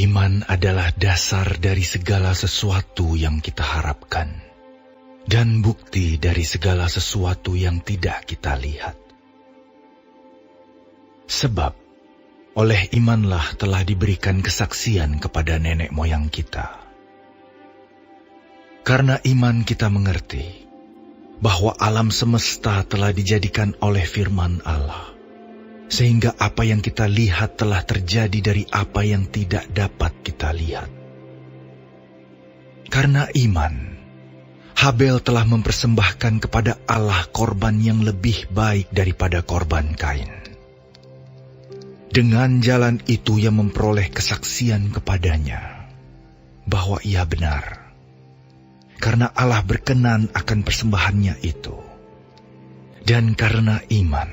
Iman adalah dasar dari segala sesuatu yang kita harapkan, dan bukti dari segala sesuatu yang tidak kita lihat. Sebab, oleh imanlah telah diberikan kesaksian kepada nenek moyang kita. Karena iman kita mengerti bahwa alam semesta telah dijadikan oleh firman Allah, sehingga apa yang kita lihat telah terjadi dari apa yang tidak dapat kita lihat. Karena iman, Habel telah mempersembahkan kepada Allah korban yang lebih baik daripada korban Kain. Dengan jalan itu ia memperoleh kesaksian kepadanya bahwa ia benar, karena Allah berkenan akan persembahannya itu. Dan karena iman,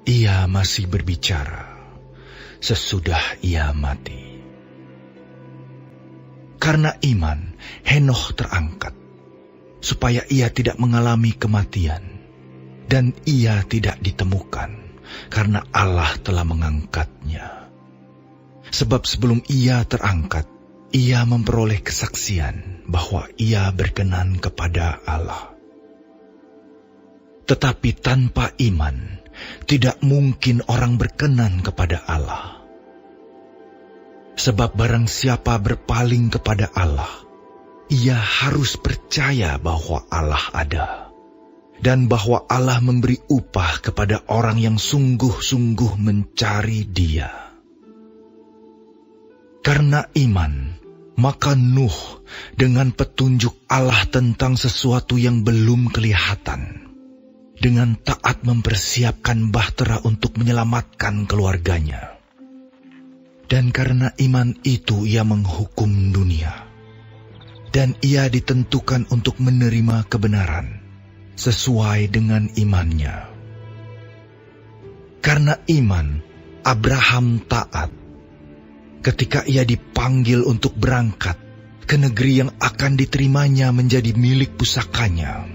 ia masih berbicara sesudah ia mati. Karena iman, Henokh terangkat, supaya ia tidak mengalami kematian, dan ia tidak ditemukan, karena Allah telah mengangkatnya. Sebab sebelum ia terangkat, ia memperoleh kesaksian bahwa ia berkenan kepada Allah. Tetapi tanpa iman, tidak mungkin orang berkenan kepada Allah. Sebab barang siapa berpaling kepada Allah, ia harus percaya bahwa Allah ada, dan bahwa Allah memberi upah kepada orang yang sungguh-sungguh mencari Dia. Karena iman, maka Nuh dengan petunjuk Allah tentang sesuatu yang belum kelihatan, dengan taat mempersiapkan bahtera untuk menyelamatkan keluarganya. Dan karena iman itu ia menghukum dunia, dan ia ditentukan untuk menerima kebenaran sesuai dengan imannya. Karena iman, Abraham taat ketika ia dipanggil untuk berangkat ke negeri yang akan diterimanya menjadi milik pusakanya.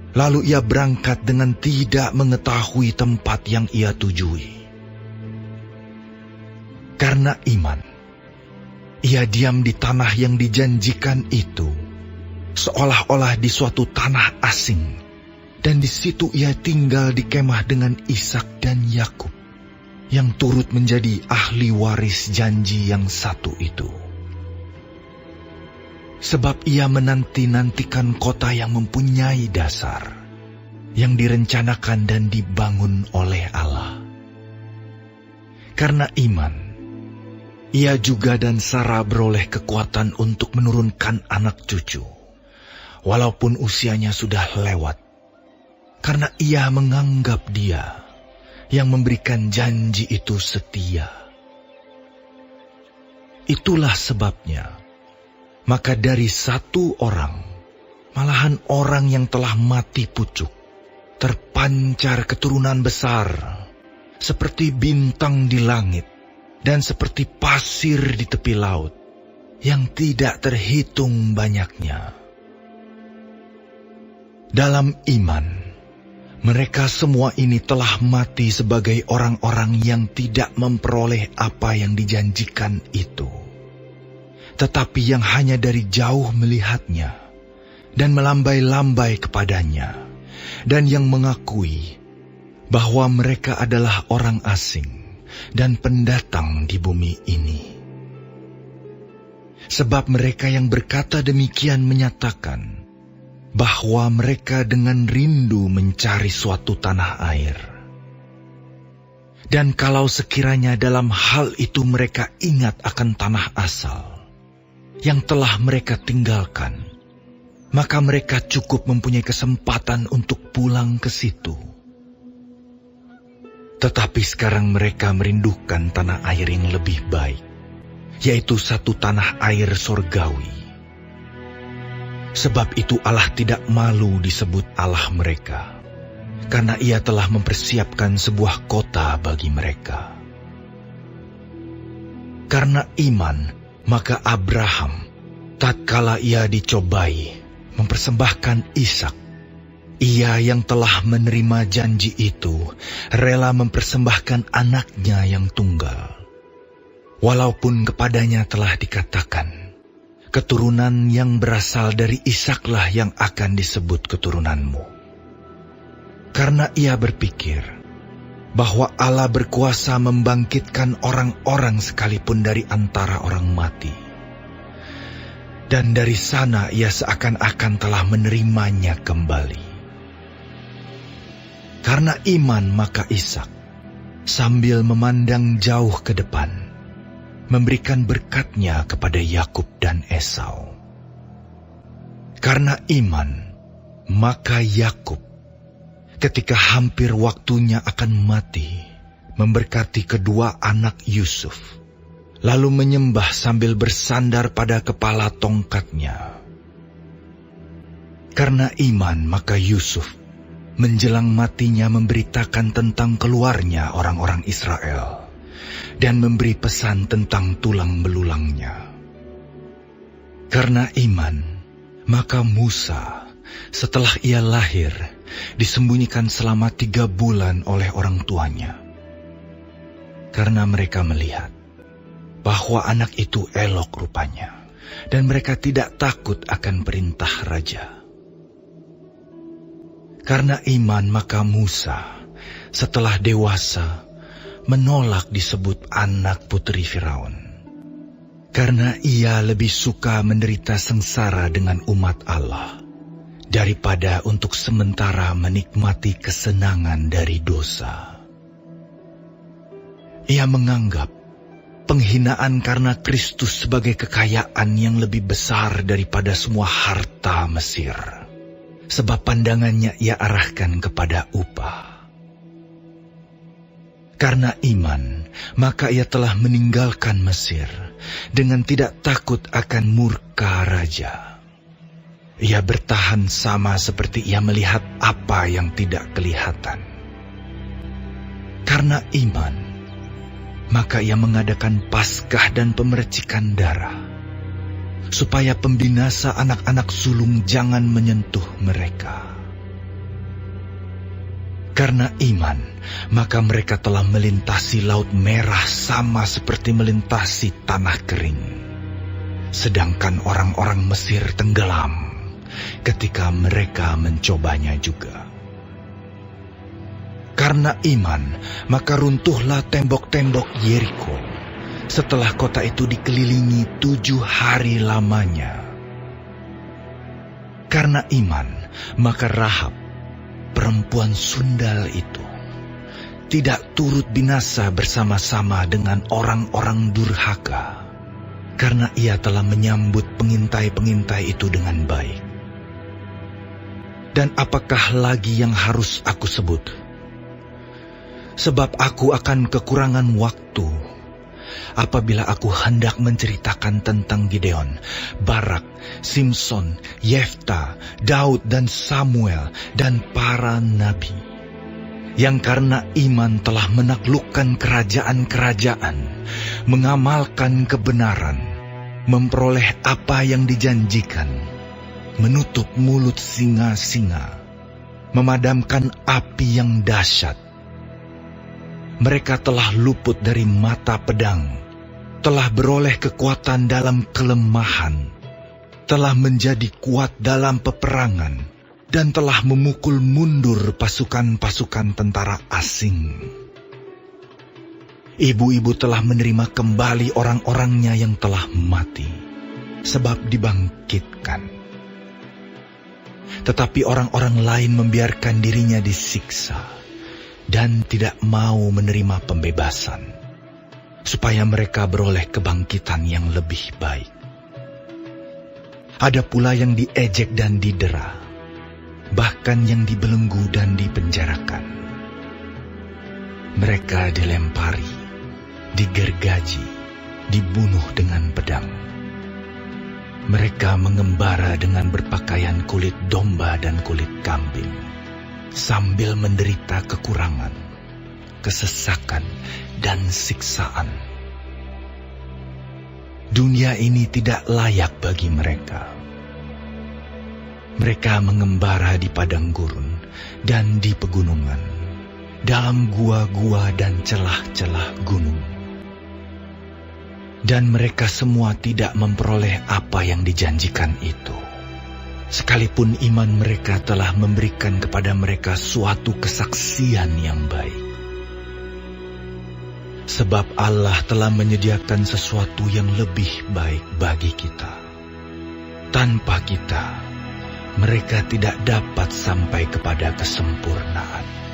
Lalu ia berangkat dengan tidak mengetahui tempat yang ia tujui. Karena iman, ia diam di tanah yang dijanjikan itu, seolah-olah di suatu tanah asing, dan di situ ia tinggal di kemah dengan Ishak dan Yakub, yang turut menjadi ahli waris janji yang satu itu. Sebab ia menanti-nantikan kota yang mempunyai dasar, yang direncanakan dan dibangun oleh Allah. Karena iman, ia juga dan Sarah beroleh kekuatan untuk menurunkan anak cucu, walaupun usianya sudah lewat, karena ia menganggap Dia yang memberikan janji itu setia. Itulah sebabnya, maka dari satu orang, malahan orang yang telah mati pucuk, terpancar keturunan besar, seperti bintang di langit, dan seperti pasir di tepi laut, yang tidak terhitung banyaknya. Dalam iman, mereka semua ini telah mati sebagai orang-orang yang tidak memperoleh apa yang dijanjikan itu, tetapi yang hanya dari jauh melihatnya, dan melambai-lambai kepadanya, dan yang mengakui bahwa mereka adalah orang asing dan pendatang di bumi ini. Sebab mereka yang berkata demikian menyatakan bahwa mereka dengan rindu mencari suatu tanah air. Dan kalau sekiranya dalam hal itu mereka ingat akan tanah asal yang telah mereka tinggalkan, maka mereka cukup mempunyai kesempatan untuk pulang ke situ. Tetapi sekarang mereka merindukan tanah air yang lebih baik, yaitu satu tanah air surgawi. Sebab itu Allah tidak malu disebut Allah mereka, karena Ia telah mempersiapkan sebuah kota bagi mereka. Karena iman, maka Abraham, tatkala ia dicobai, mempersembahkan Ishak. Ia yang telah menerima janji itu, rela mempersembahkan anaknya yang tunggal. Walaupun kepadanya telah dikatakan, keturunan yang berasal dari Ishaklah yang akan disebut keturunanmu. Karena ia berpikir bahwa Allah berkuasa membangkitkan orang-orang sekalipun dari antara orang mati. Dan dari sana ia seakan-akan telah menerimanya kembali. Karena iman maka Ishak, sambil memandang jauh ke depan, memberikan berkatnya kepada Yakub dan Esau. Karena iman maka Yakub, ketika hampir waktunya akan mati, memberkati kedua anak Yusuf, lalu menyembah sambil bersandar pada kepala tongkatnya. Karena iman maka Yusuf menjelang matinya memberitakan tentang keluarnya orang-orang Israel dan memberi pesan tentang tulang belulangnya. Karena iman maka Musa, setelah ia lahir, disembunyikan selama 3 bulan oleh orang tuanya. Karena mereka melihat bahwa anak itu elok rupanya, dan mereka tidak takut akan perintah raja. Karena iman maka Musa, setelah dewasa, menolak disebut anak putri Firaun. Karena ia lebih suka menderita sengsara dengan umat Allah, daripada untuk sementara menikmati kesenangan dari dosa. Ia menganggap penghinaan karena Kristus sebagai kekayaan yang lebih besar daripada semua harta Mesir, sebab pandangannya ia arahkan kepada upah. Karena iman, maka ia telah meninggalkan Mesir dengan tidak takut akan murka raja. Ia bertahan sama seperti ia melihat apa yang tidak kelihatan. Karena iman, maka ia mengadakan Paskah dan pemercikan darah, supaya pembinasa anak-anak sulung jangan menyentuh mereka. Karena iman, maka mereka telah melintasi Laut Merah sama seperti melintasi tanah kering. Sedangkan orang-orang Mesir tenggelam ketika mereka mencobanya juga. Karena iman, maka runtuhlah tembok-tembok Yeriko, setelah kota itu dikelilingi 7 hari lamanya. Karena iman, maka Rahab, perempuan sundal itu, tidak turut binasa bersama-sama dengan orang-orang durhaka, karena ia telah menyambut pengintai-pengintai itu dengan baik. Dan apakah lagi yang harus aku sebut? Sebab aku akan kekurangan waktu apabila aku hendak menceritakan tentang Gideon, Barak, Simson, Yefta, Daud dan Samuel dan para nabi, yang karena iman telah menaklukkan kerajaan-kerajaan, mengamalkan kebenaran, memperoleh apa yang dijanjikan, menutup mulut singa-singa, memadamkan api yang dahsyat. Mereka telah luput dari mata pedang, telah beroleh kekuatan dalam kelemahan, telah menjadi kuat dalam peperangan, dan telah memukul mundur pasukan-pasukan tentara asing. Ibu-ibu telah menerima kembali orang-orangnya yang telah mati, sebab dibangkitkan. Tetapi orang-orang lain membiarkan dirinya disiksa dan tidak mau menerima pembebasan, supaya mereka beroleh kebangkitan yang lebih baik. Ada pula yang diejek dan didera, bahkan yang dibelenggu dan dipenjarakan. Mereka dilempari, digergaji, dibunuh dengan pedang. Mereka mengembara dengan berpakaian kulit domba dan kulit kambing, sambil menderita kekurangan, kesesakan, dan siksaan. Dunia ini tidak layak bagi mereka. Mereka mengembara di padang gurun dan di pegunungan, dalam gua-gua dan celah-celah gunung. Dan mereka semua tidak memperoleh apa yang dijanjikan itu. Sekalipun iman mereka telah memberikan kepada mereka suatu kesaksian yang baik. Sebab Allah telah menyediakan sesuatu yang lebih baik bagi kita. Tanpa kita, mereka tidak dapat sampai kepada kesempurnaan.